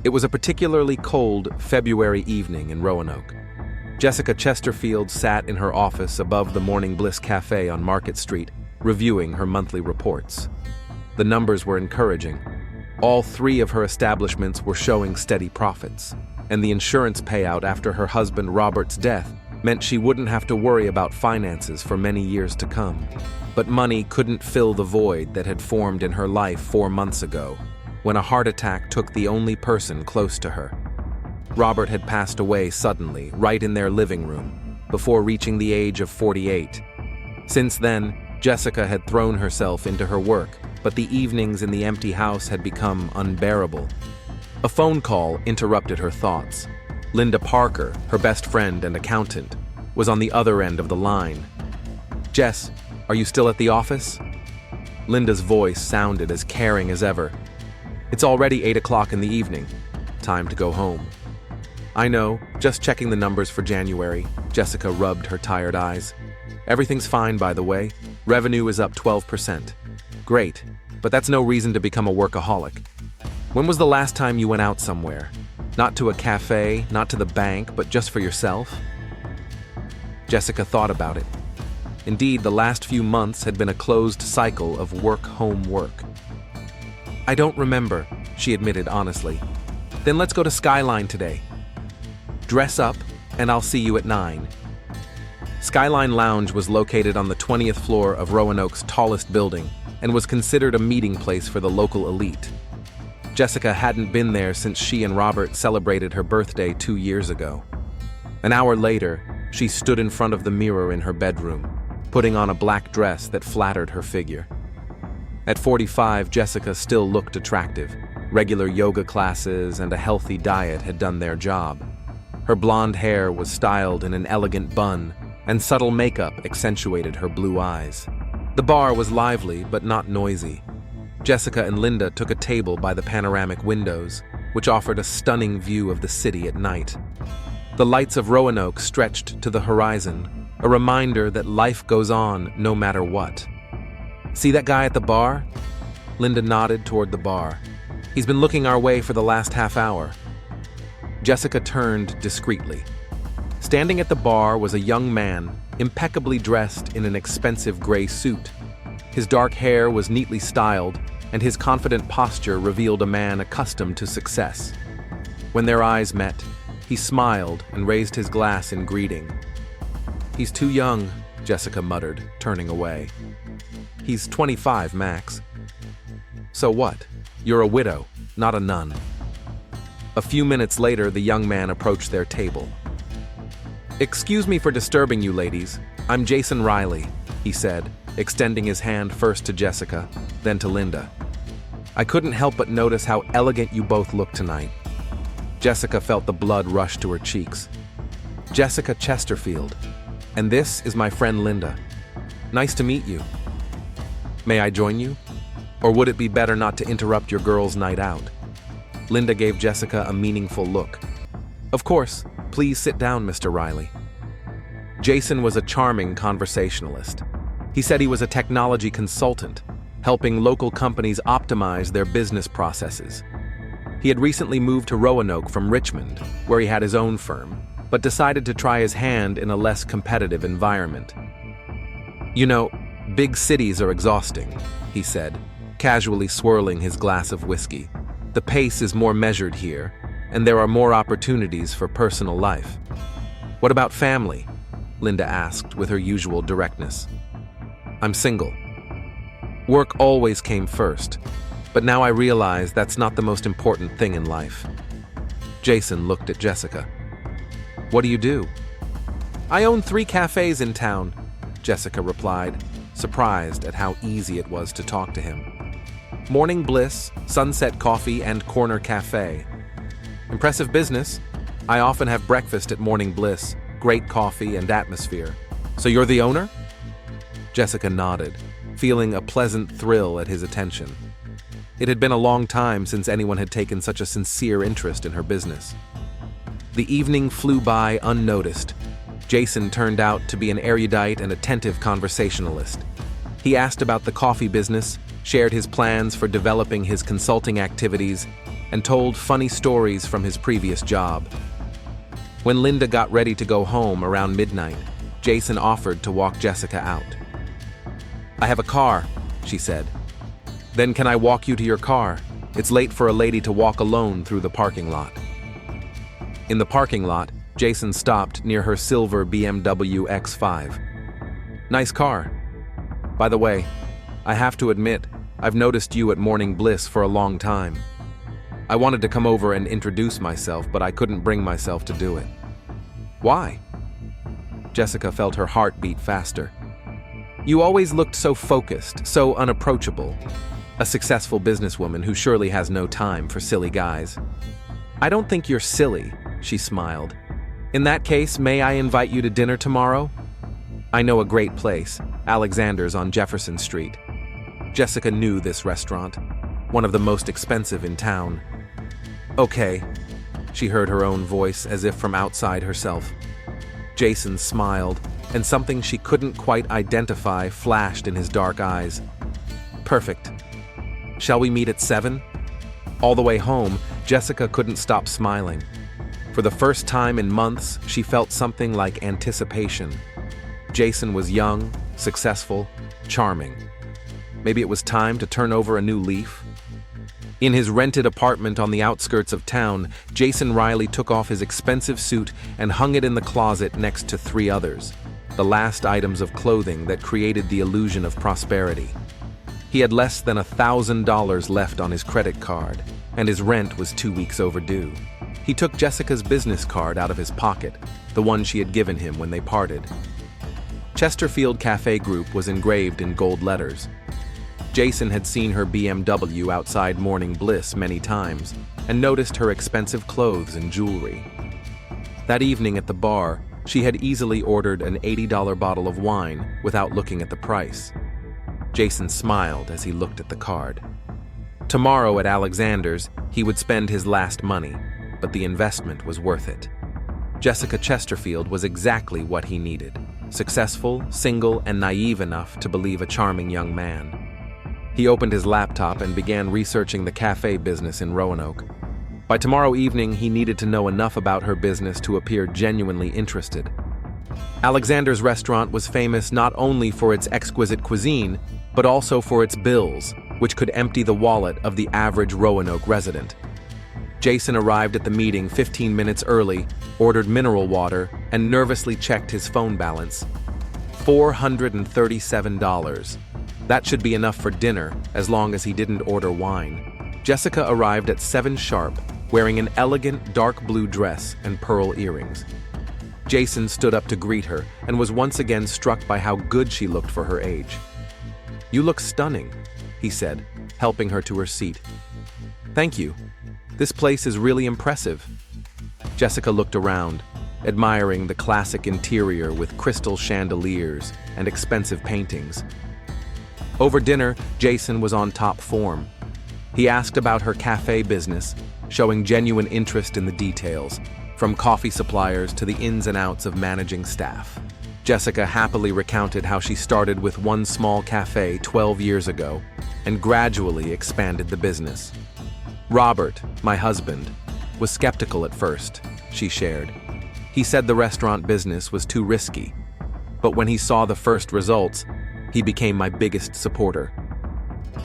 It was a particularly cold February evening in Roanoke. Jessica Chesterfield sat in her office above the Morning Bliss Cafe on Market Street, reviewing her monthly reports. The numbers were encouraging. All three of her establishments were showing steady profits, and the insurance payout after her husband Robert's death meant she wouldn't have to worry about finances for many years to come. But money couldn't fill the void that had formed in her life 4 months ago, when a heart attack took the only person close to her. Robert had passed away suddenly, right in their living room, before reaching the age of 48. Since then, Jessica had thrown herself into her work, but the evenings in the empty house had become unbearable. A phone call interrupted her thoughts. Linda Parker, her best friend and accountant, was on the other end of the line. "Jess, are you still at the office?" Linda's voice sounded as caring as ever. "It's already 8 o'clock in the evening. Time to go home." "I know, just checking the numbers for January." Jessica rubbed her tired eyes. "Everything's fine, by the way. Revenue is up 12%. Great, but that's no reason to become a workaholic. When was the last time you went out somewhere? Not to a cafe, not to the bank, but just for yourself?" Jessica thought about it. Indeed, the last few months had been a closed cycle of work-home-work. "I don't remember," she admitted honestly. "Then let's go to Skyline today. Dress up, and I'll see you at 9. Skyline Lounge was located on the 20th floor of Roanoke's tallest building and was considered a meeting place for the local elite. Jessica hadn't been there since she and Robert celebrated her birthday 2 years ago. An hour later, she stood in front of the mirror in her bedroom, putting on a black dress that flattered her figure. At 45, Jessica still looked attractive. Regular yoga classes and a healthy diet had done their job. Her blonde hair was styled in an elegant bun, and subtle makeup accentuated her blue eyes. The bar was lively but not noisy. Jessica and Linda took a table by the panoramic windows, which offered a stunning view of the city at night. The lights of Roanoke stretched to the horizon, a reminder that life goes on no matter what. "See that guy at the bar?" Linda nodded toward the bar. "He's been looking our way for the last half hour." Jessica turned discreetly. Standing at the bar was a young man, impeccably dressed in an expensive gray suit. His dark hair was neatly styled, and his confident posture revealed a man accustomed to success. When their eyes met, he smiled and raised his glass in greeting. "He's too young," Jessica muttered, turning away. "He's 25, max." "So what? You're a widow, not a nun." A few minutes later, the young man approached their table. "Excuse me for disturbing you, ladies. I'm Jason Riley," he said, extending his hand first to Jessica, then to Linda. "I couldn't help but notice how elegant you both look tonight." Jessica felt the blood rush to her cheeks. "Jessica Chesterfield. And this is my friend Linda. Nice to meet you. May I join you? Or would it be better not to interrupt your girls' night out?" Linda gave Jessica a meaningful look. "Of course. Please sit down, Mr. Riley." Jason was a charming conversationalist. He said he was a technology consultant, helping local companies optimize their business processes. He had recently moved to Roanoke from Richmond, where he had his own firm, but decided to try his hand in a less competitive environment. "You know, big cities are exhausting," he said, casually swirling his glass of whiskey. "The pace is more measured here, and there are more opportunities for personal life." "What about family?" Linda asked with her usual directness. "I'm single. Work always came first, but now I realize that's not the most important thing in life." Jason looked at Jessica. "What do you do?" "I own 3 cafes in town," Jessica replied, surprised at how easy it was to talk to him. "Morning Bliss, Sunset Coffee, and Corner Cafe. Impressive business. I often have breakfast at Morning Bliss, great coffee and atmosphere. So you're the owner?" Jessica nodded, feeling a pleasant thrill at his attention. It had been a long time since anyone had taken such a sincere interest in her business. The evening flew by unnoticed. Jason turned out to be an erudite and attentive conversationalist. He asked about the coffee business, shared his plans for developing his consulting activities, and told funny stories from his previous job. When Linda got ready to go home around midnight, Jason offered to walk Jessica out. "I have a car," she said. "Then can I walk you to your car? It's late for a lady to walk alone through the parking lot." In the parking lot, Jason stopped near her silver BMW X5. "Nice car. By the way, I have to admit, I've noticed you at Morning Bliss for a long time. I wanted to come over and introduce myself, but I couldn't bring myself to do it." "Why?" Jessica felt her heart beat faster. "You always looked so focused, so unapproachable. A successful businesswoman who surely has no time for silly guys." "I don't think you're silly," she smiled. "In that case, may I invite you to dinner tomorrow? I know a great place, Alexander's on Jefferson Street." Jessica knew this restaurant, one of the most expensive in town. "Okay," she heard her own voice as if from outside herself. Jason smiled, and something she couldn't quite identify flashed in his dark eyes. "Perfect. Shall we meet at 7? All the way home, Jessica couldn't stop smiling. For the first time in months, she felt something like anticipation. Jason was young, successful, charming. Maybe it was time to turn over a new leaf? In his rented apartment on the outskirts of town, Jason Riley took off his expensive suit and hung it in the closet next to 3 others, the last items of clothing that created the illusion of prosperity. He had less than $1,000 left on his credit card, and his rent was 2 weeks overdue. He took Jessica's business card out of his pocket, the one she had given him when they parted. Chesterfield Cafe Group was engraved in gold letters. Jason had seen her BMW outside Morning Bliss many times and noticed her expensive clothes and jewelry. That evening at the bar, she had easily ordered an $80 bottle of wine without looking at the price. Jason smiled as he looked at the card. Tomorrow at Alexander's, he would spend his last money, but the investment was worth it. Jessica Chesterfield was exactly what he needed: successful, single, and naive enough to believe a charming young man. He opened his laptop and began researching the cafe business in Roanoke. By tomorrow evening, he needed to know enough about her business to appear genuinely interested. Alexander's restaurant was famous not only for its exquisite cuisine, but also for its bills, which could empty the wallet of the average Roanoke resident. Jason arrived at the meeting 15 minutes early, ordered mineral water, and nervously checked his phone balance. $437. That should be enough for dinner, as long as he didn't order wine. Jessica arrived at 7 sharp, wearing an elegant dark blue dress and pearl earrings. Jason stood up to greet her and was once again struck by how good she looked for her age. "You look stunning," he said, helping her to her seat. "Thank you. This place is really impressive." Jessica looked around, admiring the classic interior with crystal chandeliers and expensive paintings. Over dinner, Jason was on top form. He asked about her cafe business, showing genuine interest in the details, from coffee suppliers to the ins and outs of managing staff. Jessica happily recounted how she started with one small cafe 12 years ago and gradually expanded the business. "Robert, my husband, was skeptical at first," she shared. "He said the restaurant business was too risky, but when he saw the first results, he became my biggest supporter."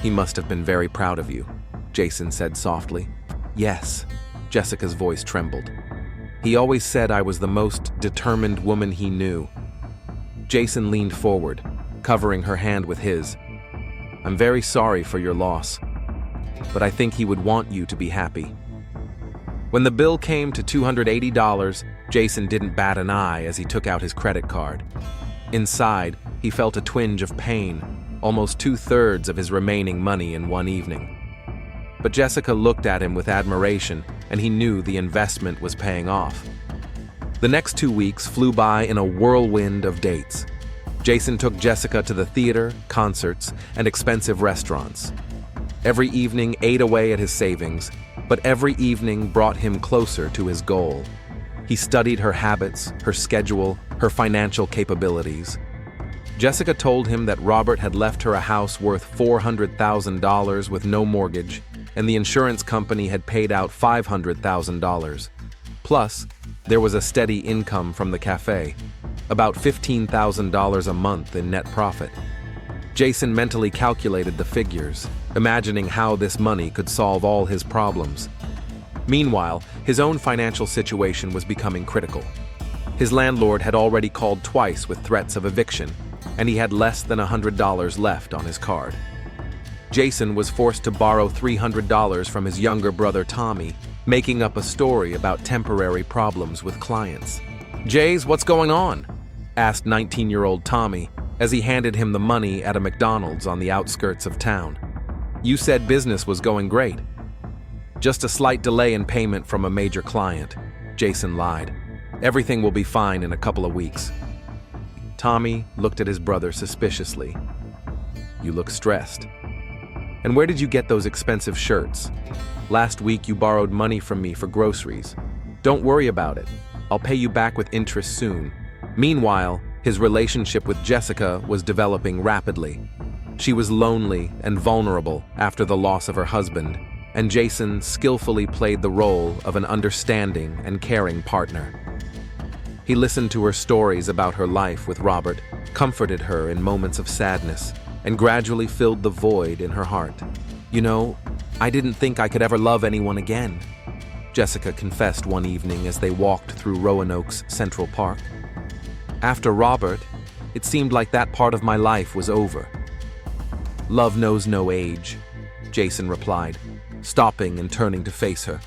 "He must have been very proud of you," Jason said softly. "Yes," Jessica's voice trembled. "He always said I was the most determined woman he knew." Jason leaned forward, covering her hand with his. "I'm very sorry for your loss, but I think he would want you to be happy." When the bill came to $280, Jason didn't bat an eye as he took out his credit card. Inside, he felt a twinge of pain, almost 2/3 of his remaining money in one evening. But Jessica looked at him with admiration, and he knew the investment was paying off. The next 2 weeks flew by in a whirlwind of dates. Jason took Jessica to the theater, concerts, and expensive restaurants. Every evening ate away at his savings, but every evening brought him closer to his goal. He studied her habits, her schedule, her financial capabilities. Jessica told him that Robert had left her a house worth $400,000 with no mortgage, and the insurance company had paid out $500,000. Plus, there was a steady income from the cafe, about $15,000 a month in net profit. Jason mentally calculated the figures, imagining how this money could solve all his problems. Meanwhile, his own financial situation was becoming critical. His landlord had already called twice with threats of eviction, and he had less than $100 left on his card. Jason was forced to borrow $300 from his younger brother Tommy, making up a story about temporary problems with clients. "Jays, what's going on?" asked 19-year-old Tommy as he handed him the money at a McDonald's on the outskirts of town. "You said business was going great." "Just a slight delay in payment from a major client," Jason lied. "Everything will be fine in a couple of weeks." Tommy looked at his brother suspiciously. "You look stressed. And where did you get those expensive shirts? Last week you borrowed money from me for groceries. Don't worry about it. I'll pay you back with interest soon." Meanwhile, his relationship with Jessica was developing rapidly. She was lonely and vulnerable after the loss of her husband, and Jason skillfully played the role of an understanding and caring partner. He listened to her stories about her life with Robert, comforted her in moments of sadness, and gradually filled the void in her heart. "You know, I didn't think I could ever love anyone again," Jessica confessed one evening as they walked through Roanoke's Central Park. "After Robert, it seemed like that part of my life was over." "Love knows no age," Jason replied, stopping and turning to face her.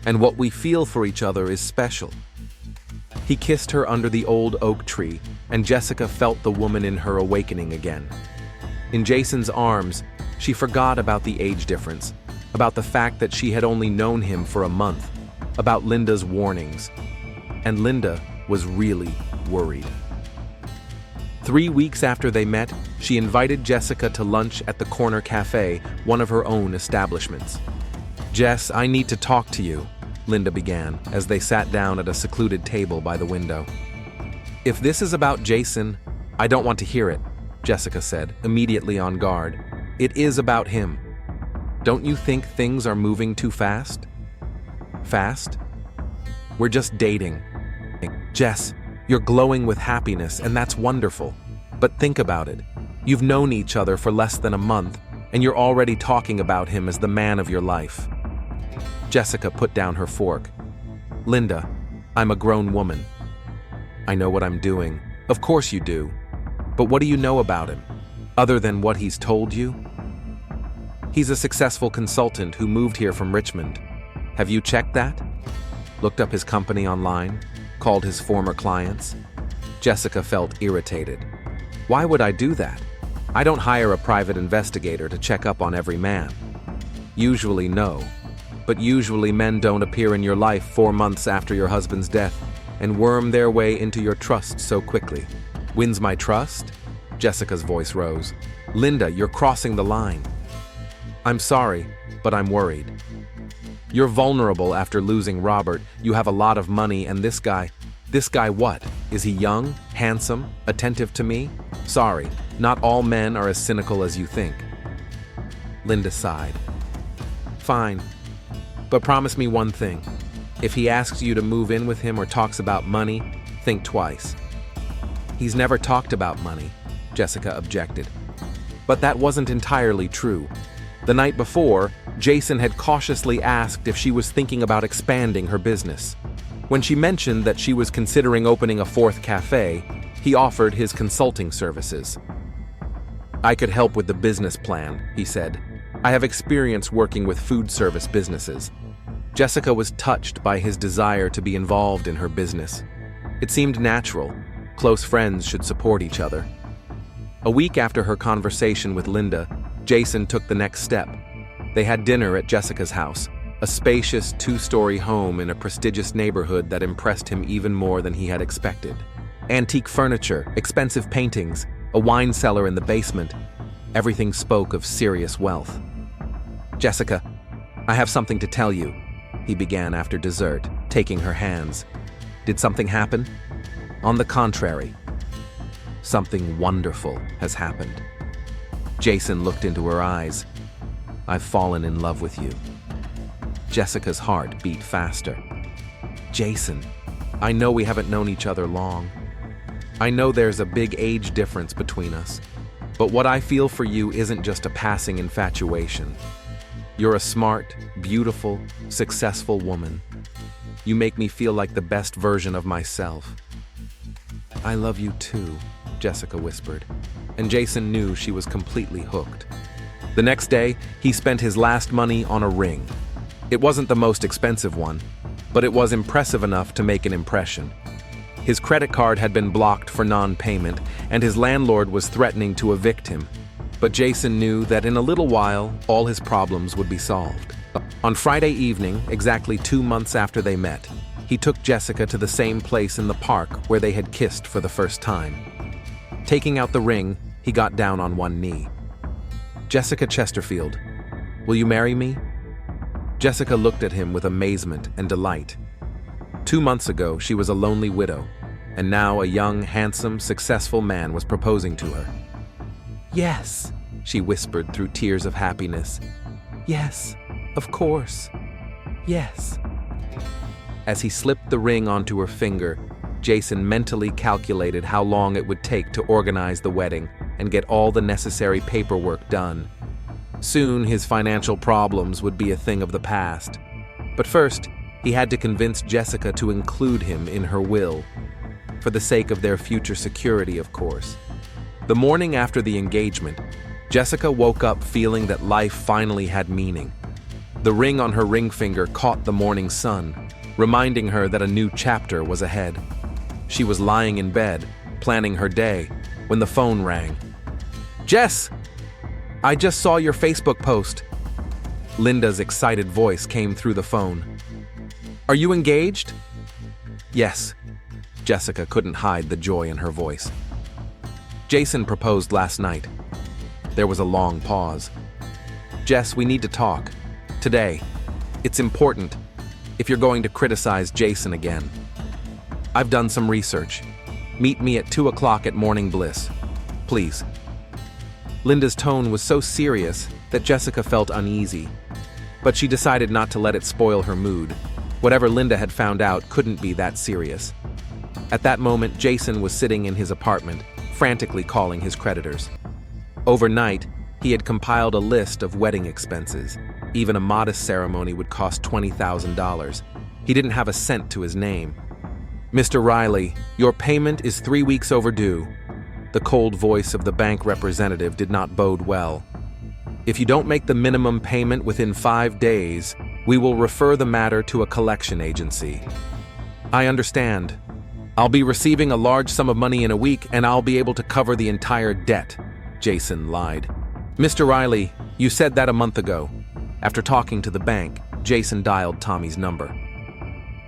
"And what we feel for each other is special." He kissed her under the old oak tree, and Jessica felt the woman in her awakening again. In Jason's arms, she forgot about the age difference, about the fact that she had only known him for a month, about Linda's warnings. And Linda was really worried. 3 weeks after they met, she invited Jessica to lunch at the Corner Cafe, one of her own establishments. "Jess, I need to talk to you," Linda began as they sat down at a secluded table by the window. "If this is about Jason, I don't want to hear it," Jessica said, immediately on guard. "It is about him. Don't you think things are moving too fast?" "Fast? We're just dating." "Jess, you're glowing with happiness, and that's wonderful. But think about it. You've known each other for less than a month, and you're already talking about him as the man of your life." Jessica put down her fork. "Linda, I'm a grown woman. I know what I'm doing. Of course you do. But what do you know about him, other than what he's told you? He's a successful consultant who moved here from Richmond. Have you checked that? Looked up his company online? Called his former clients?" Jessica felt irritated. "Why would I do that? I don't hire a private investigator to check up on every man." "Usually no. But usually men don't appear in your life 4 months after your husband's death and worm their way into your trust so quickly." "Wins my trust?" Jessica's voice rose. "Linda, you're crossing the line." "I'm sorry, but I'm worried. You're vulnerable after losing Robert. You have a lot of money, and this guy what? Is he young, handsome, attentive to me? Sorry, not all men are as cynical as you think." Linda sighed. "Fine. But promise me one thing. If he asks you to move in with him or talks about money, think twice." "He's never talked about money," Jessica objected. But that wasn't entirely true. The night before, Jason had cautiously asked if she was thinking about expanding her business. When she mentioned that she was considering opening a 4th cafe, he offered his consulting services. "I could help with the business plan," he said. "I have experience working with food service businesses." Jessica was touched by his desire to be involved in her business. It seemed natural. Close friends should support each other. A week after her conversation with Linda, Jason took the next step. They had dinner at Jessica's house, a spacious 2-story home in a prestigious neighborhood that impressed him even more than he had expected. Antique furniture, expensive paintings, a wine cellar in the basement. Everything spoke of serious wealth. "Jessica, I have something to tell you," he began after dessert, taking her hands. "Did something happen?" "On the contrary, something wonderful has happened." Jason looked into her eyes. I've fallen in love with you. Jessica's heart beat faster. Jason, I know we haven't known each other long. I know there's a big age difference between us, but what I feel for you isn't just a passing infatuation. You're a smart, beautiful, successful woman. You make me feel like the best version of myself. I love you too, Jessica whispered, and Jason knew she was completely hooked. The next day, he spent his last money on a ring. It wasn't the most expensive one, but it was impressive enough to make an impression. His credit card had been blocked for non-payment, and his landlord was threatening to evict him. But Jason knew that in a little while, all his problems would be solved. On Friday evening, exactly 2 months after they met, he took Jessica to the same place in the park where they had kissed for the first time. Taking out the ring, he got down on one knee. Jessica Chesterfield, will you marry me? Jessica looked at him with amazement and delight. 2 months ago, she was a lonely widow, and now a young, handsome, successful man was proposing to her. Yes, she whispered through tears of happiness. Yes, of course. Yes. As he slipped the ring onto her finger, Jason mentally calculated how long it would take to organize the wedding and get all the necessary paperwork done. Soon, his financial problems would be a thing of the past. But first, he had to convince Jessica to include him in her will. For the sake of their future security, of course. The morning after the engagement, Jessica woke up feeling that life finally had meaning. The ring on her ring finger caught the morning sun, reminding her that a new chapter was ahead. She was lying in bed, planning her day, when the phone rang. Jess! I just saw your Facebook post. Linda's excited voice came through the phone. Are you engaged? Yes. Jessica couldn't hide the joy in her voice. Jason proposed last night. There was a long pause. Jess, we need to talk. Today. It's important. If you're going to criticize Jason again. I've done some research. Meet me at 2 o'clock at Morning Bliss. Please. Linda's tone was so serious that Jessica felt uneasy. But she decided not to let it spoil her mood. Whatever Linda had found out couldn't be that serious. At that moment, Jason was sitting in his apartment, frantically calling his creditors. Overnight, he had compiled a list of wedding expenses. Even a modest ceremony would cost $20,000. He didn't have a cent to his name. Mr. Riley, your payment is 3 weeks overdue. The cold voice of the bank representative did not bode well. If you don't make the minimum payment within 5 days, we will refer the matter to a collection agency. I understand. I'll be receiving a large sum of money in a week, and I'll be able to cover the entire debt, Jason lied. Mr. Riley, you said that a month ago. After talking to the bank, Jason dialed Tommy's number.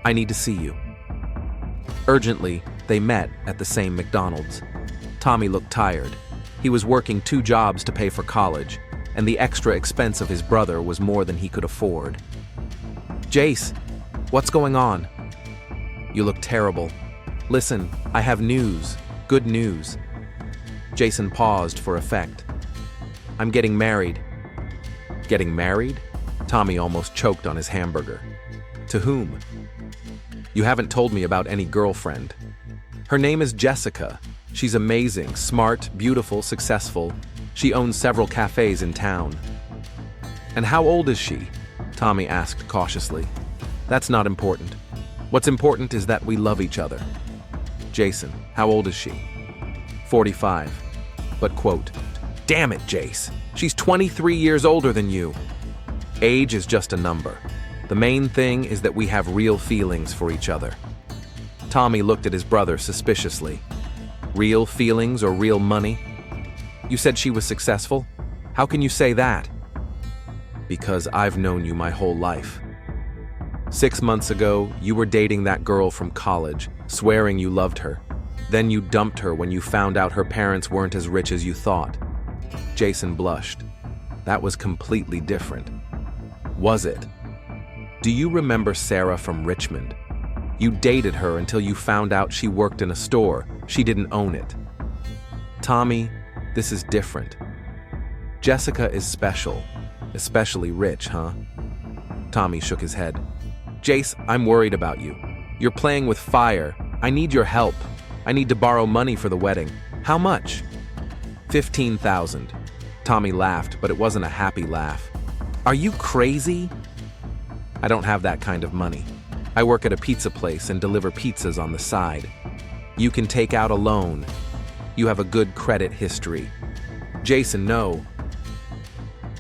I need to see you. Urgently, they met at the same McDonald's. Tommy looked tired. He was working 2 jobs to pay for college, and the extra expense of his brother was more than he could afford. Jace, what's going on? You look terrible. Listen, I have news. Good news. Jason paused for effect. I'm getting married. Getting married? Tommy almost choked on his hamburger. To whom? You haven't told me about any girlfriend. Her name is Jessica. She's amazing, smart, beautiful, successful. She owns several cafes in town. And how old is she? Tommy asked cautiously. That's not important. What's important is that we love each other. Jason, how old is she? 45. But quote, damn it, Jace. She's 23 years older than you. Age is just a number. The main thing is that we have real feelings for each other. Tommy looked at his brother suspiciously. Real feelings or real money? You said she was successful? How can you say that? Because I've known you my whole life. 6 months ago, you were dating that girl from college, swearing you loved her. Then you dumped her when you found out her parents weren't as rich as you thought. Jason blushed. That was completely different. Was it? Do you remember Sarah from Richmond? You dated her until you found out she worked in a store. She didn't own it. Tommy, this is different. Jessica is special. Especially rich, huh? Tommy shook his head. Jace, I'm worried about you. You're playing with fire. I need your help. I need to borrow money for the wedding. How much? $15,000. Tommy laughed, but it wasn't a happy laugh. Are you crazy? I don't have that kind of money. I work at a pizza place and deliver pizzas on the side. You can take out a loan. You have a good credit history. Jason, no.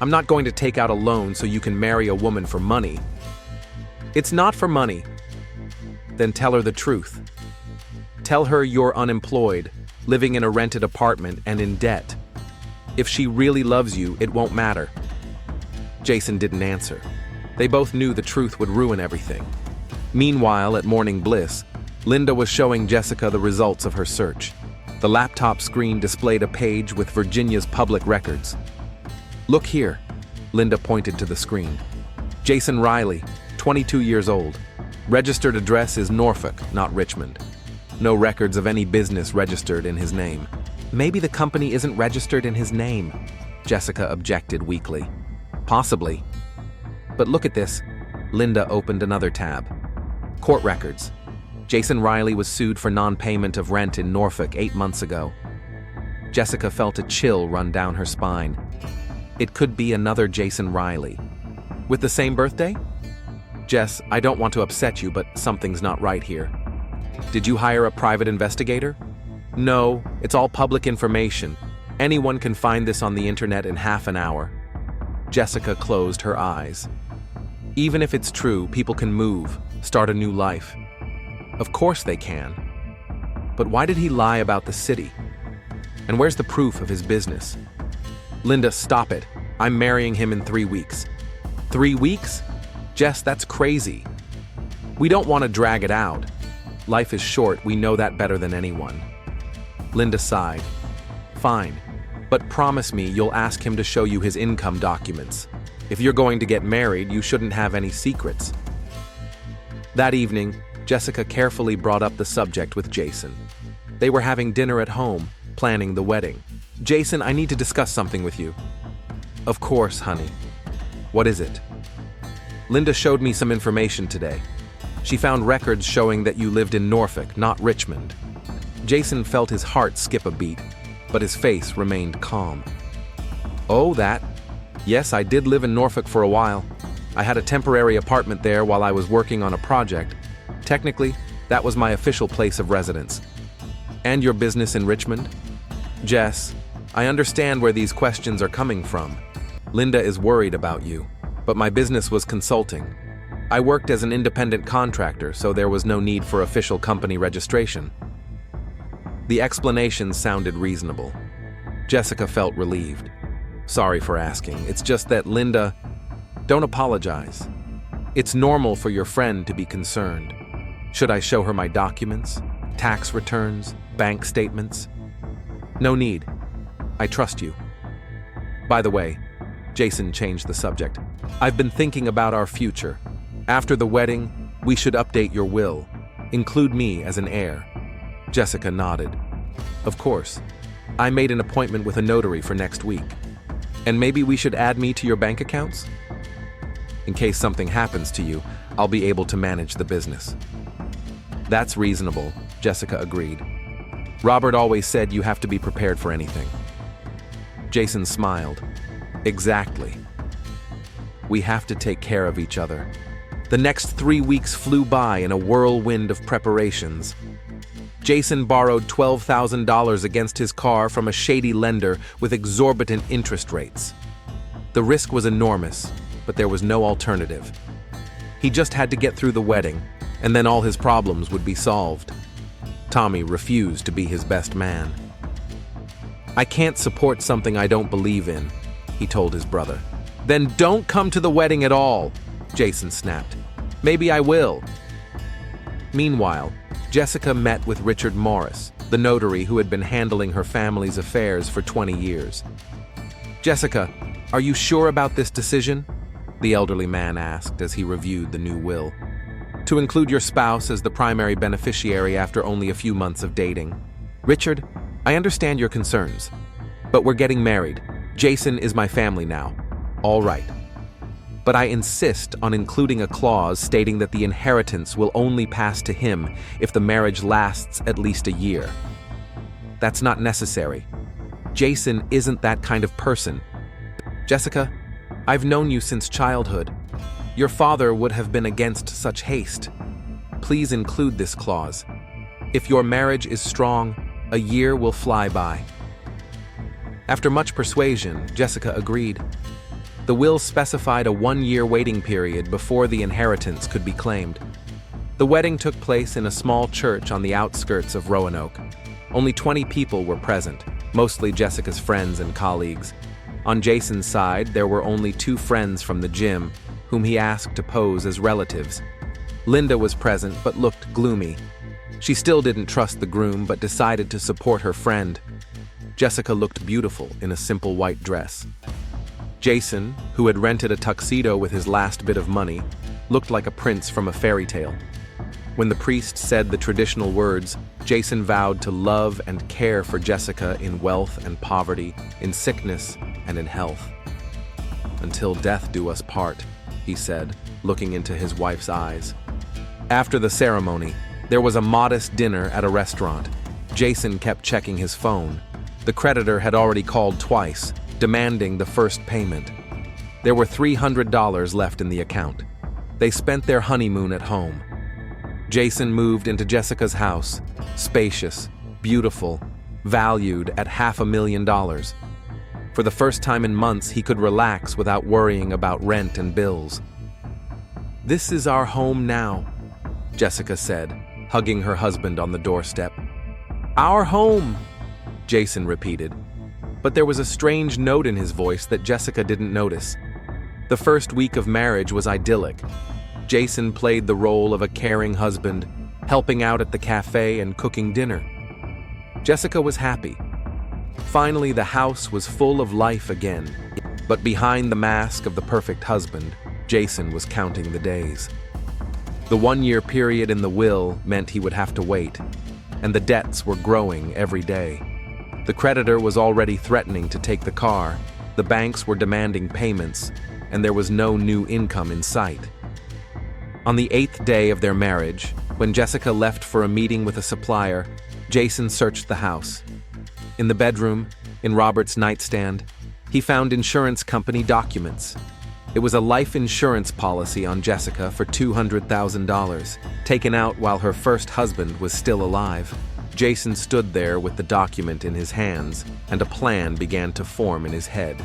I'm not going to take out a loan so you can marry a woman for money. It's not for money. Then tell her the truth. Tell her you're unemployed, living in a rented apartment and in debt. If she really loves you, it won't matter. Jason didn't answer. They both knew the truth would ruin everything. Meanwhile, at Morning Bliss, Linda was showing Jessica the results of her search. The laptop screen displayed a page with Virginia's public records. Look here, Linda pointed to the screen. Jason Riley, 22 years old. Registered address is Norfolk, not Richmond. No records of any business registered in his name. Maybe the company isn't registered in his name, Jessica objected weakly. Possibly. But look at this. Linda opened another tab. Court records. Jason Riley was sued for non-payment of rent in Norfolk 8 months ago. Jessica felt a chill run down her spine. It could be another Jason Riley. With the same birthday? Jess, I don't want to upset you, but something's not right here. Did you hire a private investigator? No, it's all public information. Anyone can find this on the internet in half an hour. Jessica closed her eyes. Even if it's true, people can move, start a new life. Of course they can. But why did he lie about the city? And where's the proof of his business? Linda, stop it. I'm marrying him in 3 weeks. 3 weeks? Jess, that's crazy. We don't want to drag it out. Life is short, we know that better than anyone. Linda sighed. Fine, but promise me you'll ask him to show you his income documents. If you're going to get married, you shouldn't have any secrets. That evening, Jessica carefully brought up the subject with Jason. They were having dinner at home, planning the wedding. Jason, I need to discuss something with you. Of course, honey. What is it? Linda showed me some information today. She found records showing that you lived in Norfolk, not Richmond. Jason felt his heart skip a beat, but his face remained calm. Oh, that? Yes, I did live in Norfolk for a while. I had a temporary apartment there while I was working on a project. Technically, that was my official place of residence. And your business in Richmond? Jess, I understand where these questions are coming from. Linda is worried about you, but my business was consulting. I worked as an independent contractor, so there was no need for official company registration. The explanation sounded reasonable. Jessica felt relieved. Sorry for asking. It's just that Linda... Don't apologize. It's normal for your friend to be concerned. Should I show her my documents? Tax returns? Bank statements? No need. I trust you. By the way, Jason changed the subject. I've been thinking about our future. After the wedding, we should update your will. Include me as an heir. Jessica nodded. Of course. I made an appointment with a notary for next week. And maybe we should add me to your bank accounts? In case something happens to you, I'll be able to manage the business. That's reasonable, Jessica agreed. Robert always said you have to be prepared for anything. Jason smiled. Exactly. We have to take care of each other. The next 3 weeks flew by in a whirlwind of preparations. Jason borrowed $12,000 against his car from a shady lender with exorbitant interest rates. The risk was enormous, but there was no alternative. He just had to get through the wedding, and then all his problems would be solved. Tommy refused to be his best man. I can't support something I don't believe in, he told his brother. Then don't come to the wedding at all, Jason snapped. Maybe I will. Meanwhile, Jessica met with Richard Morris, the notary who had been handling her family's affairs for 20 years. Jessica, are you sure about this decision? The elderly man asked as he reviewed the new will. To include your spouse as the primary beneficiary after only a few months of dating. Richard, I understand your concerns, but we're getting married. Jason is my family now. All right. but I insist on including a clause stating that the inheritance will only pass to him if the marriage lasts at least a year. That's not necessary. Jason isn't that kind of person. Jessica, I've known you since childhood. Your father would have been against such haste. Please include this clause. If your marriage is strong, a year will fly by. After much persuasion, Jessica agreed. The will specified a 1-year waiting period before the inheritance could be claimed. The wedding took place in a small church on the outskirts of Roanoke. Only 20 people were present, mostly Jessica's friends and colleagues. On Jason's side, there were only 2 friends from the gym, whom he asked to pose as relatives. Linda was present but looked gloomy. She still didn't trust the groom but decided to support her friend. Jessica looked beautiful in a simple white dress. Jason, who had rented a tuxedo with his last bit of money, looked like a prince from a fairy tale. When the priest said the traditional words, Jason vowed to love and care for Jessica in wealth and poverty, in sickness and in health. "Until death do us part," he said, looking into his wife's eyes. After the ceremony, there was a modest dinner at a restaurant. Jason kept checking his phone. The creditor had already called twice, demanding the first payment. There were $300 left in the account. They spent their honeymoon at home. Jason moved into Jessica's house, spacious, beautiful, valued at $500,000. For the first time in months, he could relax without worrying about rent and bills. "This is our home now," Jessica said, hugging her husband on the doorstep. "Our home," Jason repeated. But there was a strange note in his voice that Jessica didn't notice. The first week of marriage was idyllic. Jason played the role of a caring husband, helping out at the cafe and cooking dinner. Jessica was happy. Finally, the house was full of life again. But behind the mask of the perfect husband, Jason was counting the days. The 1-year period in the will meant he would have to wait, and the debts were growing every day. The creditor was already threatening to take the car, the banks were demanding payments, and there was no new income in sight. On the 8th day of their marriage, when Jessica left for a meeting with a supplier, Jason searched the house. In the bedroom, in Robert's nightstand, he found insurance company documents. It was a life insurance policy on Jessica for $200,000, taken out while her first husband was still alive. Jason stood there with the document in his hands, and a plan began to form in his head.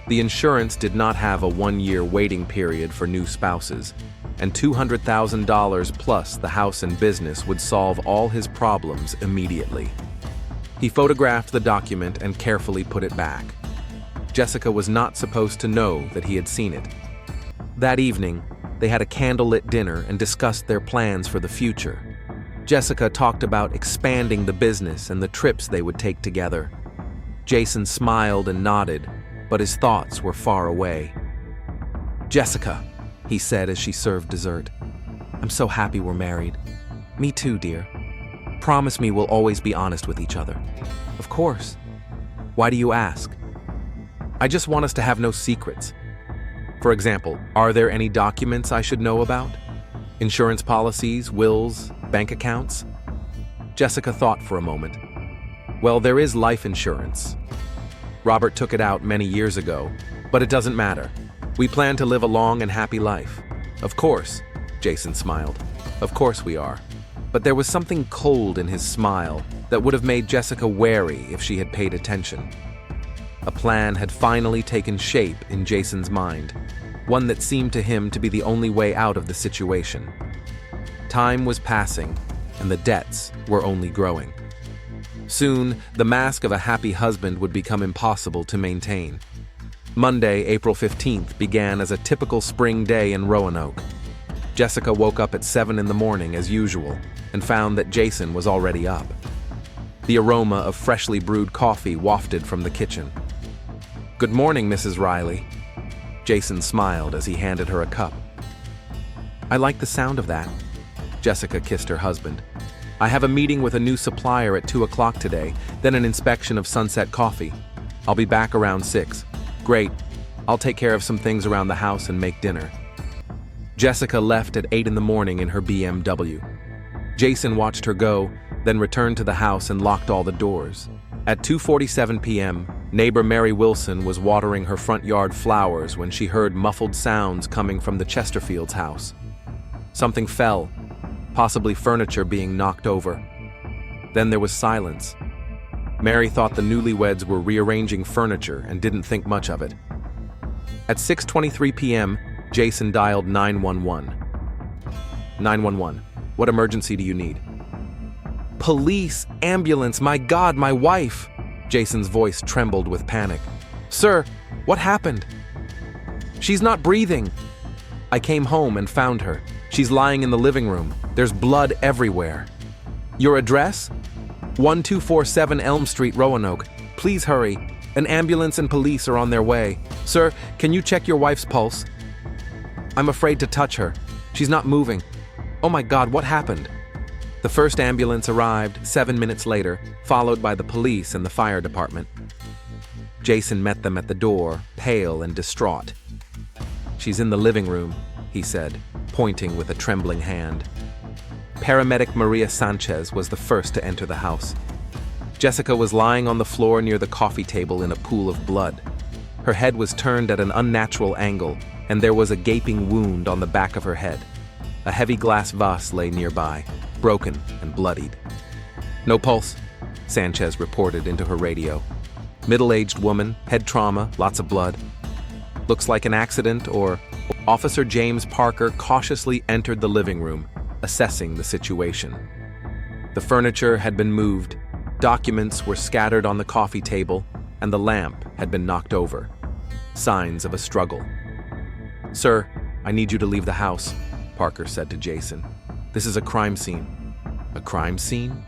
The insurance did not have a 1-year waiting period for new spouses, and $200,000 plus the house and business would solve all his problems immediately. He photographed the document and carefully put it back. Jessica was not supposed to know that he had seen it. That evening, they had a candlelit dinner and discussed their plans for the future. Jessica talked about expanding the business and the trips they would take together. Jason smiled and nodded, but his thoughts were far away. "Jessica," he said as she served dessert, "I'm so happy we're married." "Me too, dear. Promise me we'll always be honest with each other." "Of course." "Why do you ask?" "I just want us to have no secrets. For example, are there any documents I should know about? Insurance policies, wills, bank accounts?" Jessica thought for a moment. "Well, there is life insurance. Robert took it out many years ago, but it doesn't matter. We plan to live a long and happy life." "Of course," Jason smiled. "Of course we are." But there was something cold in his smile that would have made Jessica wary if she had paid attention. A plan had finally taken shape in Jason's mind, one that seemed to him to be the only way out of the situation. Time was passing, and the debts were only growing. Soon, the mask of a happy husband would become impossible to maintain. Monday, April 15th, began as a typical spring day in Roanoke. Jessica woke up at 7 in the morning as usual and found that Jason was already up. The aroma of freshly brewed coffee wafted from the kitchen. "Good morning, Mrs. Riley." Jason smiled as he handed her a cup. "I like the sound of that." Jessica kissed her husband. "I have a meeting with a new supplier at 2 o'clock today, then an inspection of Sunset Coffee. I'll be back around 6. "Great. I'll take care of some things around the house and make dinner." Jessica left at 8 in the morning in her BMW. Jason watched her go, then returned to the house and locked all the doors. At 2:47 p.m., neighbor Mary Wilson was watering her front yard flowers when she heard muffled sounds coming from the Chesterfields' house. Something fell, possibly furniture being knocked over. Then there was silence. Mary thought the newlyweds were rearranging furniture and didn't think much of it. At 6:23 p.m., Jason dialed 911. 911, what emergency do you need? Police, ambulance, my God, my wife! Jason's voice trembled with panic. Sir, what happened? She's not breathing. I came home and found her. She's lying in the living room. There's blood everywhere. Your address? 1247 Elm Street, Roanoke. Please hurry. An ambulance and police are on their way. Sir, can you check your wife's pulse? I'm afraid to touch her. She's not moving. Oh my God, what happened? The first ambulance arrived 7 minutes later, followed by the police and the fire department. Jason met them at the door, pale and distraught. She's in the living room, he said, pointing with a trembling hand. Paramedic Maria Sanchez was the first to enter the house. Jessica was lying on the floor near the coffee table in a pool of blood. Her head was turned at an unnatural angle, and there was a gaping wound on the back of her head. A heavy glass vase lay nearby, broken and bloodied. No pulse, Sanchez reported into her radio. Middle-aged woman, head trauma, lots of blood. Looks like an accident or... Officer James Parker cautiously entered the living room, assessing the situation. The furniture had been moved, documents were scattered on the coffee table, and the lamp had been knocked over. Signs of a struggle. Sir, I need you to leave the house, Parker said to Jason. This is a crime scene. A crime scene?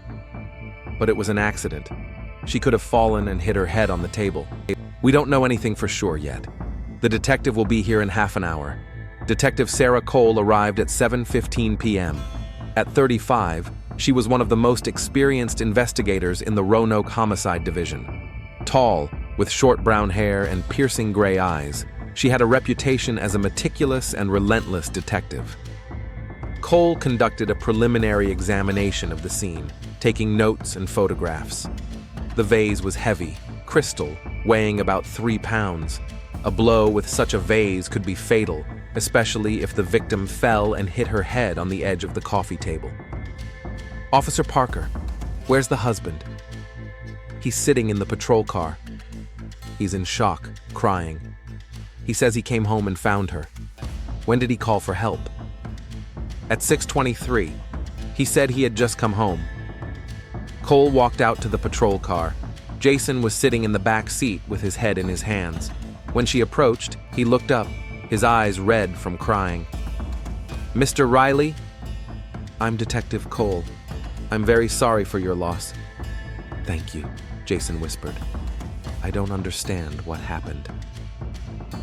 But it was an accident. She could have fallen and hit her head on the table. We don't know anything for sure yet. The detective will be here in half an hour. Detective Sarah Cole arrived at 7:15 p.m. At 35, she was one of the most experienced investigators in the Roanoke Homicide Division. Tall, with short brown hair and piercing gray eyes, she had a reputation as a meticulous and relentless detective. Cole conducted a preliminary examination of the scene, taking notes and photographs. The vase was heavy, crystal, weighing about 3 pounds. A blow with such a vase could be fatal, especially if the victim fell and hit her head on the edge of the coffee table. Officer Parker, where's the husband? He's sitting in the patrol car. He's in shock, crying. He says he came home and found her. When did he call for help? At 6:23. He said he had just come home. Cole walked out to the patrol car. Jason was sitting in the back seat with his head in his hands. When she approached, he looked up, his eyes red from crying. Mr. Riley? I'm Detective Cole. I'm very sorry for your loss. Thank you, Jason whispered. I don't understand what happened.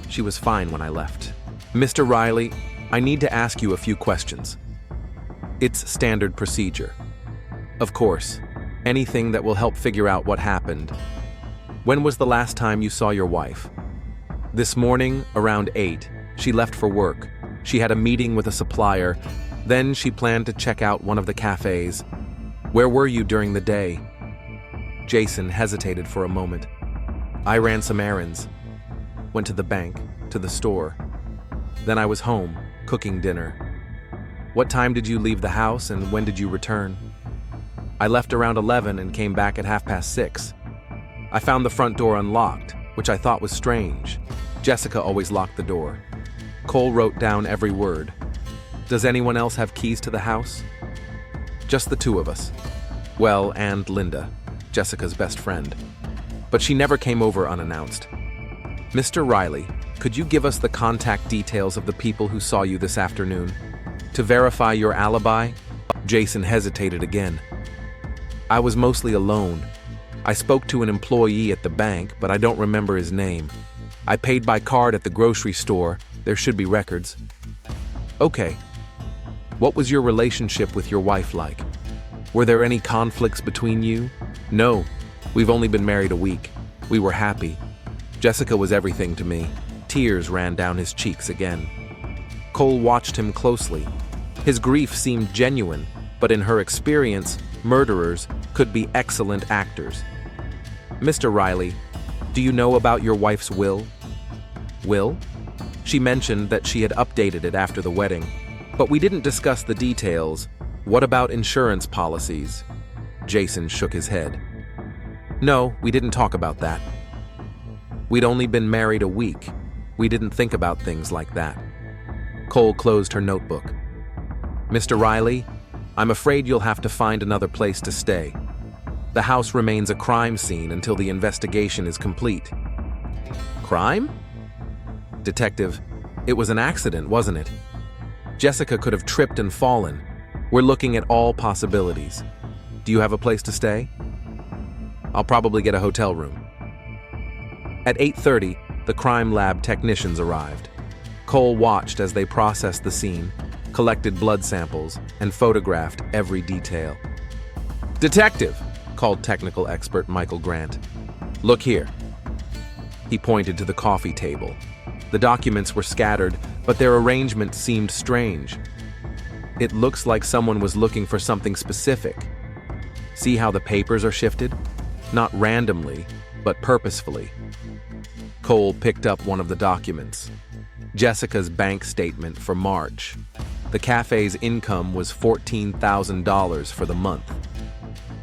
She was fine when I left. Mr. Riley, I need to ask you a few questions. It's standard procedure. Of course, anything that will help figure out what happened. When was the last time you saw your wife? This morning, around 8, she left for work. She had a meeting with a supplier. Then she planned to check out one of the cafes. Where were you during the day? Jason hesitated for a moment. I ran some errands. Went to the bank, to the store. Then I was home, cooking dinner. What time did you leave the house and when did you return? I left around 11 and came back at 6:30. I found the front door unlocked, which I thought was strange. Jessica always locked the door. Cole wrote down every word. Does anyone else have keys to the house? Just the two of us. Well, and Linda, Jessica's best friend. But she never came over unannounced. Mr. Riley, could you give us the contact details of the people who saw you this afternoon? To verify your alibi? Jason hesitated again. I was mostly alone. I spoke to an employee at the bank, but I don't remember his name. I paid by card at the grocery store. There should be records. Okay. What was your relationship with your wife like? Were there any conflicts between you? No. We've only been married a week. We were happy. Jessica was everything to me. Tears ran down his cheeks again. Cole watched him closely. His grief seemed genuine, but in her experience, murderers could be excellent actors. "Mr. Riley, do you know about your wife's will?" "Will?" She mentioned that she had updated it after the wedding, but we didn't discuss the details. "What about insurance policies?" Jason shook his head. "No, we didn't talk about that. We'd only been married a week. We didn't think about things like that." Cole closed her notebook. "Mr. Riley, I'm afraid you'll have to find another place to stay. The house remains a crime scene until the investigation is complete." "Crime?" "Detective, it was an accident, wasn't it? Jessica could have tripped and fallen. We're looking at all possibilities. Do you have a place to stay?" "I'll probably get a hotel room." At 8:30, the crime lab technicians arrived. Cole watched as they processed the scene, collected blood samples, and photographed every detail. "Detective," called technical expert Michael Grant. "Look here." He pointed to the coffee table. The documents were scattered, but their arrangement seemed strange. "It looks like someone was looking for something specific. See how the papers are shifted? Not randomly, but purposefully." Cole picked up one of the documents. Jessica's bank statement for March. The cafe's income was $14,000 for the month.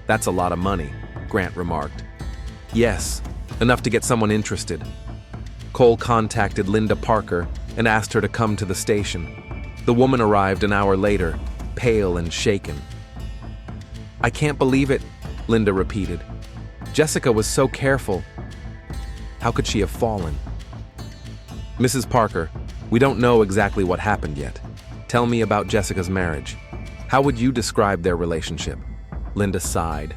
"That's a lot of money," Grant remarked. "Yes, enough to get someone interested." Cole contacted Linda Parker and asked her to come to the station. The woman arrived an hour later, pale and shaken. "I can't believe it," Linda repeated. "Jessica was so careful. How could she have fallen?" "Mrs. Parker, we don't know exactly what happened yet. Tell me about Jessica's marriage. How would you describe their relationship?" Linda sighed.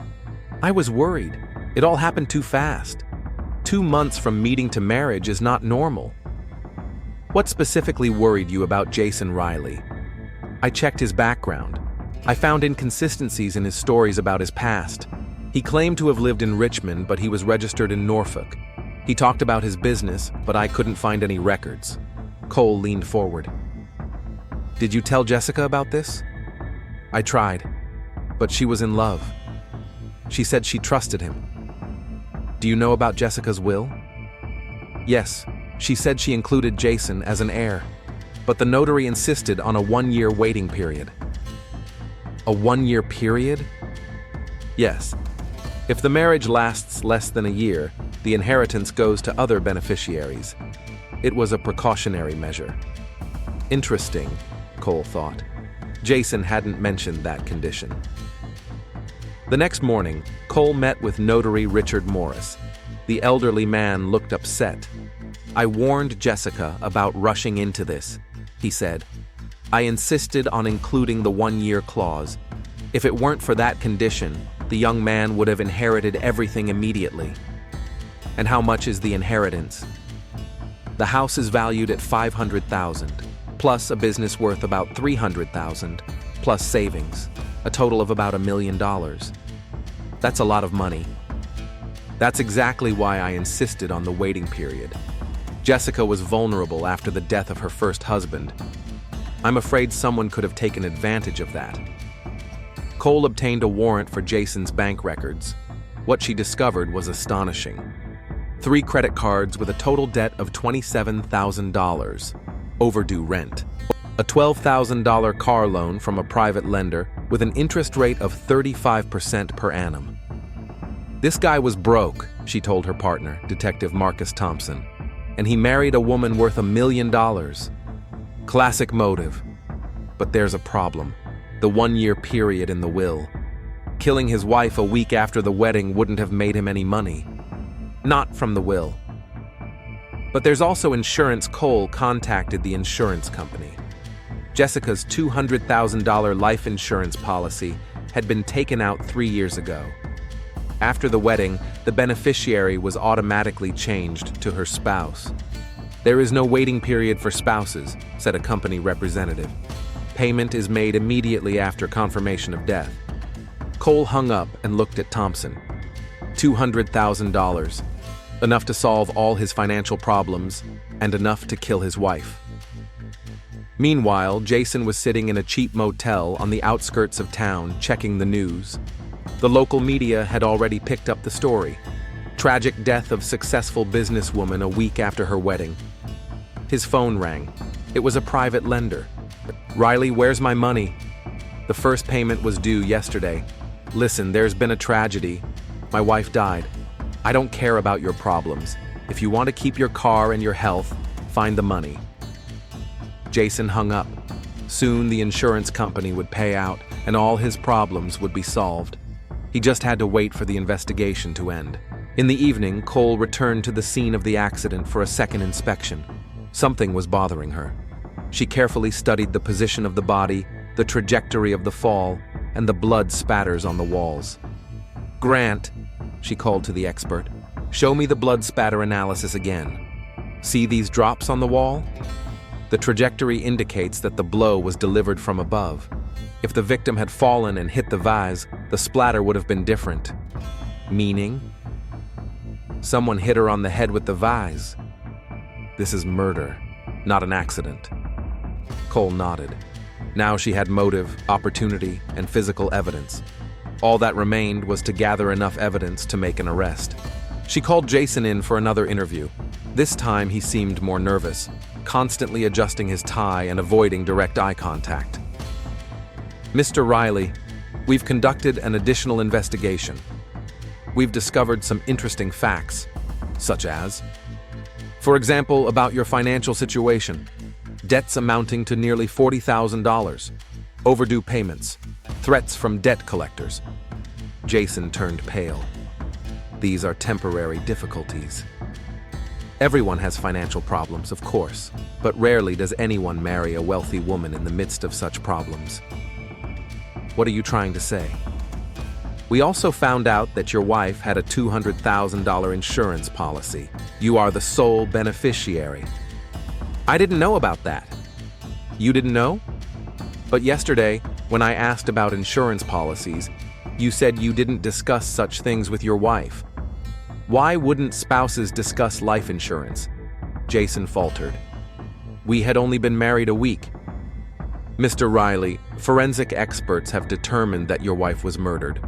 "I was worried. It all happened too fast. 2 months from meeting to marriage is not normal." "What specifically worried you about Jason Riley?" "I checked his background. I found inconsistencies in his stories about his past. He claimed to have lived in Richmond, but he was registered in Norfolk. He talked about his business, but I couldn't find any records." Cole leaned forward. "Did you tell Jessica about this?" "I tried, but she was in love. She said she trusted him." "Do you know about Jessica's will?" "Yes, she said she included Jason as an heir, but the notary insisted on a 1-year waiting period." "A 1-year period?" "Yes. If the marriage lasts less than a year, the inheritance goes to other beneficiaries. It was a precautionary measure." Interesting, Cole thought. Jason hadn't mentioned that condition. The next morning, Cole met with notary Richard Morris. The elderly man looked upset. "I warned Jessica about rushing into this," he said. "I insisted on including the 1-year clause. If it weren't for that condition, the young man would have inherited everything immediately." "And how much is the inheritance?" "The house is valued at $500,000, plus a business worth about $300,000, plus savings, a total of about $1 million. That's a lot of money." "That's exactly why I insisted on the waiting period. Jessica was vulnerable after the death of her first husband. I'm afraid someone could have taken advantage of that." Cole obtained a warrant for Jason's bank records. What she discovered was astonishing. 3 credit cards with a total debt of $27,000, overdue rent. A $12,000 car loan from a private lender with an interest rate of 35% per annum. "This guy was broke," she told her partner, Detective Marcus Thompson, "and he married a woman worth $1 million. Classic motive. But there's a problem. The 1-year period in the will. Killing his wife a week after the wedding wouldn't have made him any money. Not from the will. But there's also insurance." Cole contacted the insurance company. Jessica's $200,000 life insurance policy had been taken out 3 years ago. After the wedding, the beneficiary was automatically changed to her spouse. "There is no waiting period for spouses," said a company representative. "Payment is made immediately after confirmation of death." Cole hung up and looked at Thompson. $200,000. Enough to solve all his financial problems, and enough to kill his wife. Meanwhile, Jason was sitting in a cheap motel on the outskirts of town checking the news. The local media had already picked up the story. Tragic death of successful businesswoman a week after her wedding. His phone rang. It was a private lender. "Riley, where's my money? The first payment was due yesterday. Listen, there's been a tragedy. My wife died. I don't care about your problems. If you want to keep your car and your health, find the money." Jason hung up. Soon the insurance company would pay out, and all his problems would be solved. He just had to wait for the investigation to end. In the evening, Cole returned to the scene of the accident for a second inspection. Something was bothering her. She carefully studied the position of the body, the trajectory of the fall, and the blood spatters on the walls. "Grant," she called to the expert, "show me the blood spatter analysis again. See these drops on the wall? The trajectory indicates that the blow was delivered from above. If the victim had fallen and hit the vase, the splatter would have been different." Meaning? Someone hit her on the head with the vase. This is murder, not an accident. Cole nodded. Now she had motive, opportunity, and physical evidence. All that remained was to gather enough evidence to make an arrest. She called Jason in for another interview. This time he seemed more nervous, constantly adjusting his tie and avoiding direct eye contact. "Mr. Riley, we've conducted an additional investigation. We've discovered some interesting facts, such as, for example, about your financial situation. Debts amounting to nearly $40,000, overdue payments, threats from debt collectors." Jason turned pale. "These are temporary difficulties." Everyone has financial problems, of course, but rarely does anyone marry a wealthy woman in the midst of such problems. "What are you trying to say?" "We also found out that your wife had a $200,000 insurance policy. You are the sole beneficiary." "I didn't know about that." "You didn't know? But yesterday, when I asked about insurance policies, you said you didn't discuss such things with your wife. Why wouldn't spouses discuss life insurance?" Jason faltered. "We had only been married a week." "Mr. Riley, forensic experts have determined that your wife was murdered.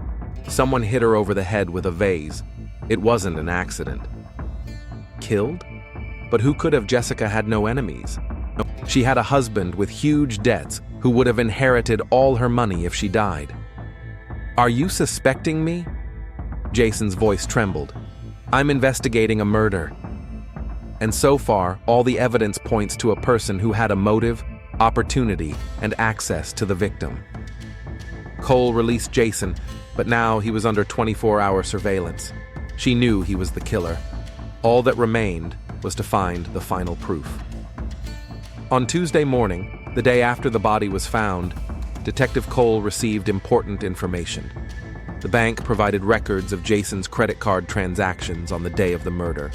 Someone hit her over the head with a vase. It wasn't an accident." "Killed? But who could have? Jessica had no enemies. She had a husband with huge debts who would have inherited all her money if she died." "Are you suspecting me?" Jason's voice trembled. "I'm investigating a murder. And so far, all the evidence points to a person who had a motive, opportunity, and access to the victim." Cole released Jason, but now he was under 24-hour surveillance. She knew he was the killer. All that remained was to find the final proof. On Tuesday morning, the day after the body was found, Detective Cole received important information. The bank provided records of Jason's credit card transactions on the day of the murder.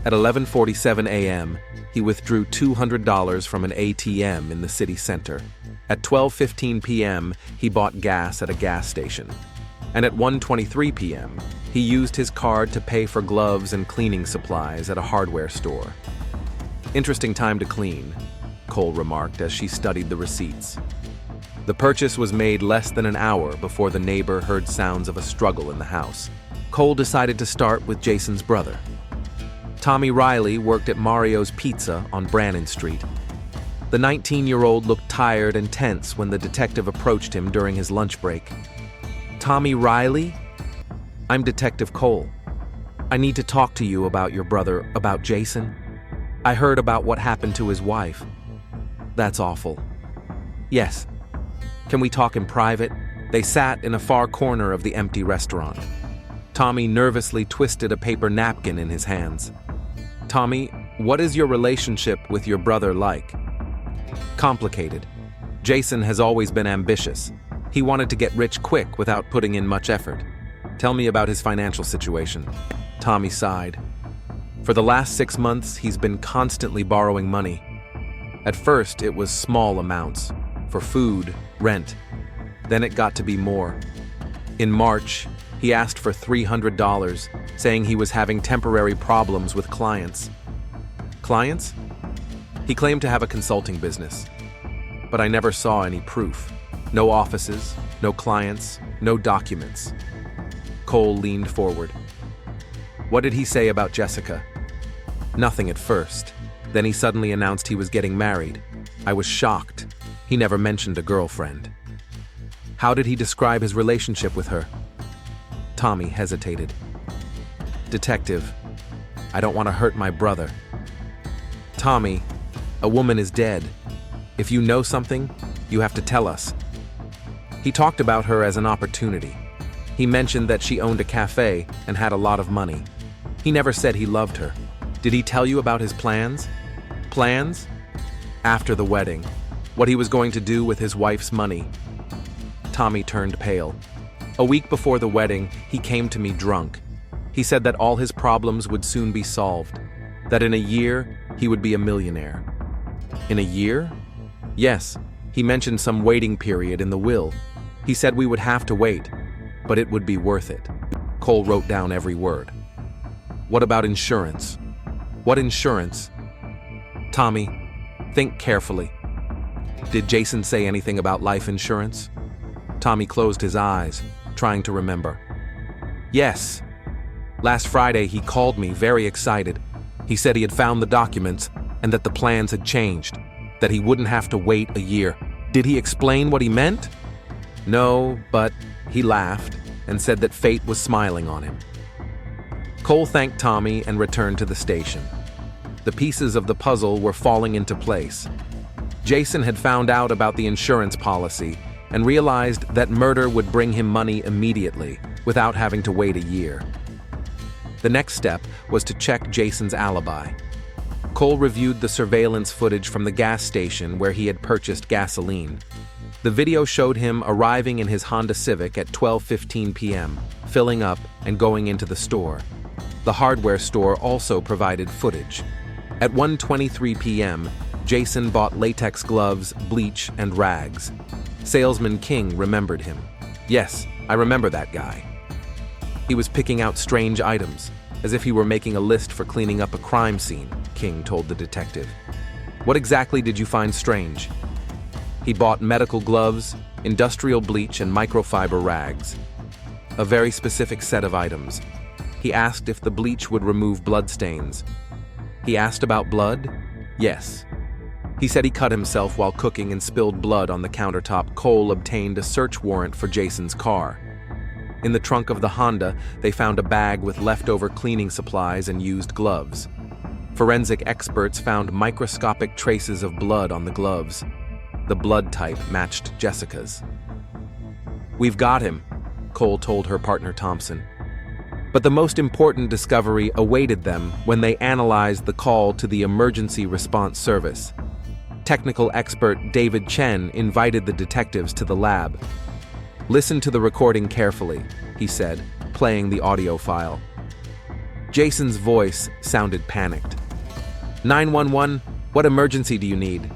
At 11:47 a.m., he withdrew $200 from an ATM in the city center. At 12:15 p.m., he bought gas at a gas station. And at 1:23 p.m., he used his card to pay for gloves and cleaning supplies at a hardware store. "Interesting time to clean," Cole remarked as she studied the receipts. The purchase was made less than an hour before the neighbor heard sounds of a struggle in the house. Cole decided to start with Jason's brother. Tommy Riley worked at Mario's Pizza on Brannan Street. The 19-year-old looked tired and tense when the detective approached him during his lunch break. "Tommy Riley? I'm Detective Cole. I need to talk to you about your brother, about Jason. I heard about what happened to his wife. That's awful." "Yes. Can we talk in private?" They sat in a far corner of the empty restaurant. Tommy nervously twisted a paper napkin in his hands. "Tommy, what is your relationship with your brother like?" "Complicated. Jason has always been ambitious. He wanted to get rich quick without putting in much effort. Tell me about his financial situation." Tommy sighed. "For the last 6 months, he's been constantly borrowing money. At first, it was small amounts, for food, rent. Then it got to be more. In March, he asked for $300, saying he was having temporary problems with clients. Clients? He claimed to have a consulting business, but I never saw any proof. No offices, no clients, no documents. Cole leaned forward. What did he say about Jessica? Nothing at first. Then he suddenly announced he was getting married. I was shocked. He never mentioned a girlfriend. How did he describe his relationship with her? Tommy hesitated. Detective, I don't want to hurt my brother. Tommy, a woman is dead. If you know something, you have to tell us. He talked about her as an opportunity. He mentioned that she owned a cafe and had a lot of money. He never said he loved her. Did he tell you about his plans? Plans? After the wedding, what he was going to do with his wife's money. Tommy turned pale. A week before the wedding, he came to me drunk. He said that all his problems would soon be solved, that in a year, he would be a millionaire. In a year? Yes, he mentioned some waiting period in the will. He said we would have to wait, but it would be worth it. Cole wrote down every word. What about insurance? What insurance? Tommy, think carefully. Did Jason say anything about life insurance? Tommy closed his eyes, trying to remember. Yes. Last Friday he called me, very excited. He said he had found the documents and that the plans had changed, that he wouldn't have to wait a year. Did he explain what he meant? No, but he laughed and said that fate was smiling on him. Cole thanked Tommy and returned to the station. The pieces of the puzzle were falling into place. Jason had found out about the insurance policy and realized that murder would bring him money immediately, without having to wait a year. The next step was to check Jason's alibi. Cole reviewed the surveillance footage from the gas station where he had purchased gasoline. The video showed him arriving in his Honda Civic at 12:15 p.m., filling up and going into the store. The hardware store also provided footage. At 1:23 p.m., Jason bought latex gloves, bleach, and rags. Salesman King remembered him. Yes, I remember that guy. He was picking out strange items, as if he were making a list for cleaning up a crime scene, King told the detective. What exactly did you find strange? He bought medical gloves, industrial bleach, and microfiber rags. A very specific set of items. He asked if the bleach would remove bloodstains. He asked about blood? Yes. He said he cut himself while cooking and spilled blood on the countertop. Cole obtained a search warrant for Jason's car. In the trunk of the Honda, they found a bag with leftover cleaning supplies and used gloves. Forensic experts found microscopic traces of blood on the gloves. The blood type matched Jessica's. We've got him, Cole told her partner Thompson. But the most important discovery awaited them when they analyzed the call to the emergency response service. Technical expert David Chen invited the detectives to the lab. Listen to the recording carefully, he said, playing the audio file. Jason's voice sounded panicked. 911, what emergency do you need?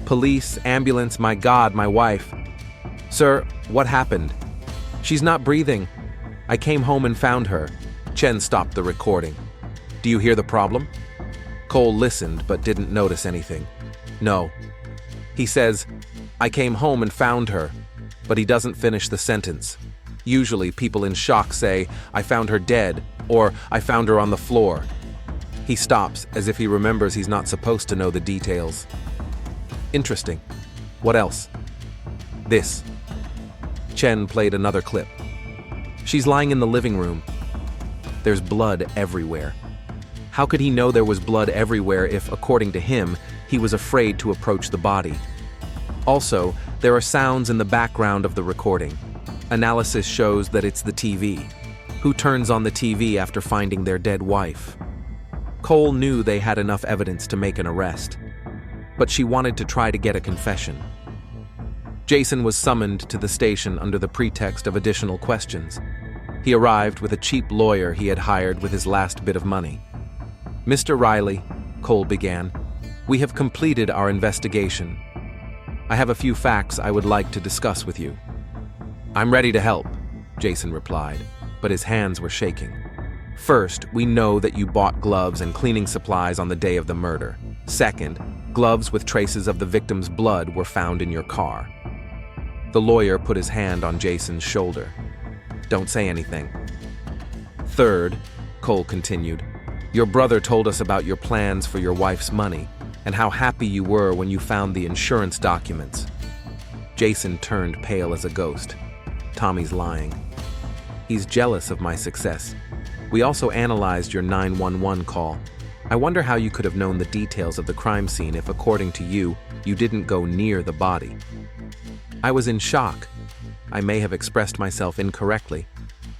Police, ambulance, my God, my wife. Sir, what happened? She's not breathing. I came home and found her. Chen stopped the recording. Do you hear the problem? Cole listened but didn't notice anything. No. He says, I came home and found her, but he doesn't finish the sentence. Usually people in shock say, I found her dead, or I found her on the floor. He stops as if he remembers he's not supposed to know the details. Interesting. What else? This. Chen played another clip. She's lying in the living room. There's blood everywhere. How could he know there was blood everywhere if, according to him, he was afraid to approach the body? Also, there are sounds in the background of the recording. Analysis shows that it's the TV. Who turns on the TV after finding their dead wife? Cole knew they had enough evidence to make an arrest, but she wanted to try to get a confession. Jason was summoned to the station under the pretext of additional questions. He arrived with a cheap lawyer he had hired with his last bit of money. Mr. Riley, Cole began, we have completed our investigation. I have a few facts I would like to discuss with you. I'm ready to help, Jason replied, but his hands were shaking. First, we know that you bought gloves and cleaning supplies on the day of the murder. Second, gloves with traces of the victim's blood were found in your car. The lawyer put his hand on Jason's shoulder. Don't say anything. Third, Cole continued, your brother told us about your plans for your wife's money and how happy you were when you found the insurance documents. Jason turned pale as a ghost. Tommy's lying. He's jealous of my success. We also analyzed your 911 call. I wonder how you could have known the details of the crime scene if, according to you, you didn't go near the body. I was in shock. I may have expressed myself incorrectly.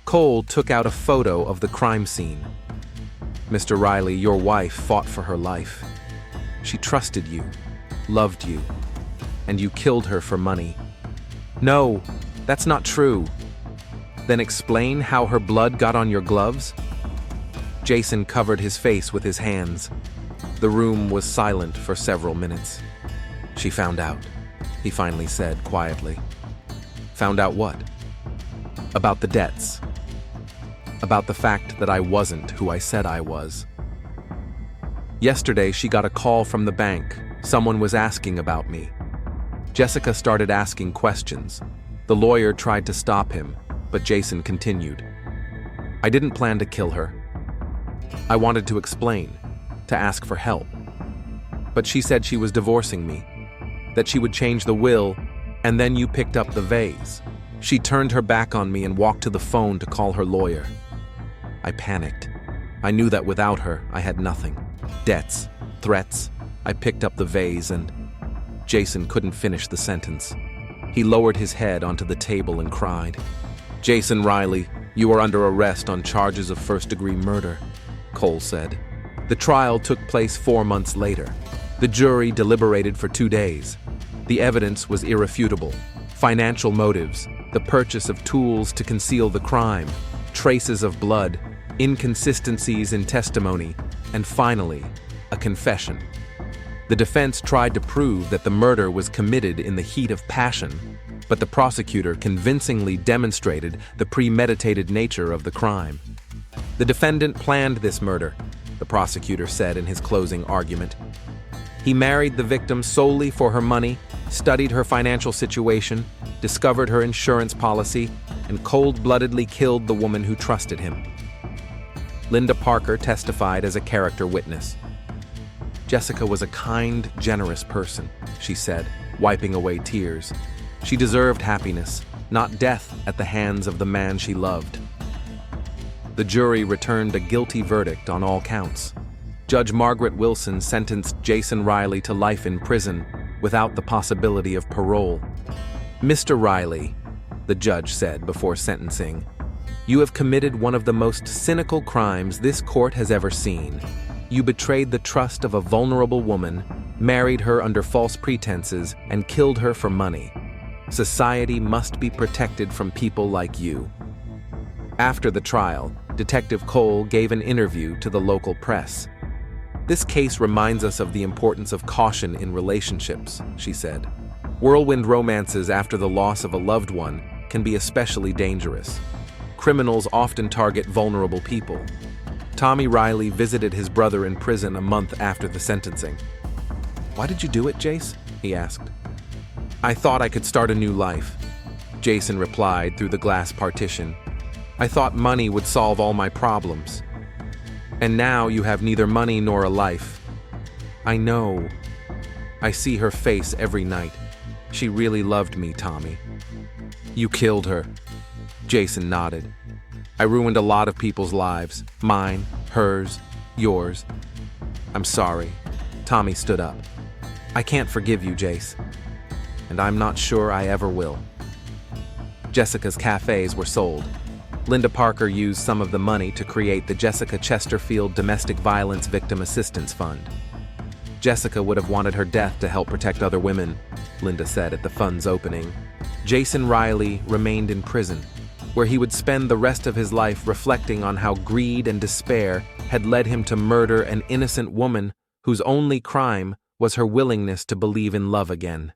Cole took out a photo of the crime scene. Mr. Riley, your wife fought for her life. She trusted you, loved you, and you killed her for money. No, that's not true. Then explain how her blood got on your gloves? Jason covered his face with his hands. The room was silent for several minutes. She found out, he finally said quietly. Found out what? About the debts. About the fact that I wasn't who I said I was. Yesterday, she got a call from the bank. Someone was asking about me. Jessica started asking questions. The lawyer tried to stop him, but Jason continued. I didn't plan to kill her. I wanted to explain, to ask for help. But she said she was divorcing me, that she would change the will, and then you picked up the vase. She turned her back on me and walked to the phone to call her lawyer. I panicked. I knew that without her, I had nothing. Debts, threats. I picked up the vase and... Jason couldn't finish the sentence. He lowered his head onto the table and cried. Jason Riley, you are under arrest on charges of first-degree murder, Cole said. The trial took place 4 months later. The jury deliberated for 2 days. The evidence was irrefutable. Financial motives, the purchase of tools to conceal the crime, traces of blood, inconsistencies in testimony, and finally, a confession. The defense tried to prove that the murder was committed in the heat of passion, but the prosecutor convincingly demonstrated the premeditated nature of the crime. The defendant planned this murder, the prosecutor said in his closing argument. He married the victim solely for her money, studied her financial situation, discovered her insurance policy, and cold-bloodedly killed the woman who trusted him. Linda Parker testified as a character witness. Jessica was a kind, generous person, she said, wiping away tears. She deserved happiness, not death at the hands of the man she loved. The jury returned a guilty verdict on all counts. Judge Margaret Wilson sentenced Jason Riley to life in prison without the possibility of parole. Mr. Riley, the judge said before sentencing, you have committed one of the most cynical crimes this court has ever seen. You betrayed the trust of a vulnerable woman, married her under false pretenses, and killed her for money. Society must be protected from people like you. After the trial, Detective Cole gave an interview to the local press. This case reminds us of the importance of caution in relationships, she said. Whirlwind romances after the loss of a loved one can be especially dangerous. Criminals often target vulnerable people. Tommy Riley visited his brother in prison a month after the sentencing. Why did you do it, Jace? He asked. I thought I could start a new life, Jason replied through the glass partition. I thought money would solve all my problems. And now you have neither money nor a life. I know. I see her face every night. She really loved me, Tommy. You killed her. Jason nodded. I ruined a lot of people's lives. Mine, hers, yours. I'm sorry. Tommy stood up. I can't forgive you, Jace. And I'm not sure I ever will. Jessica's cafes were sold. Linda Parker used some of the money to create the Jessica Chesterfield Domestic Violence Victim Assistance Fund. Jessica would have wanted her death to help protect other women, Linda said at the fund's opening. Jason Riley remained in prison, where he would spend the rest of his life reflecting on how greed and despair had led him to murder an innocent woman whose only crime was her willingness to believe in love again.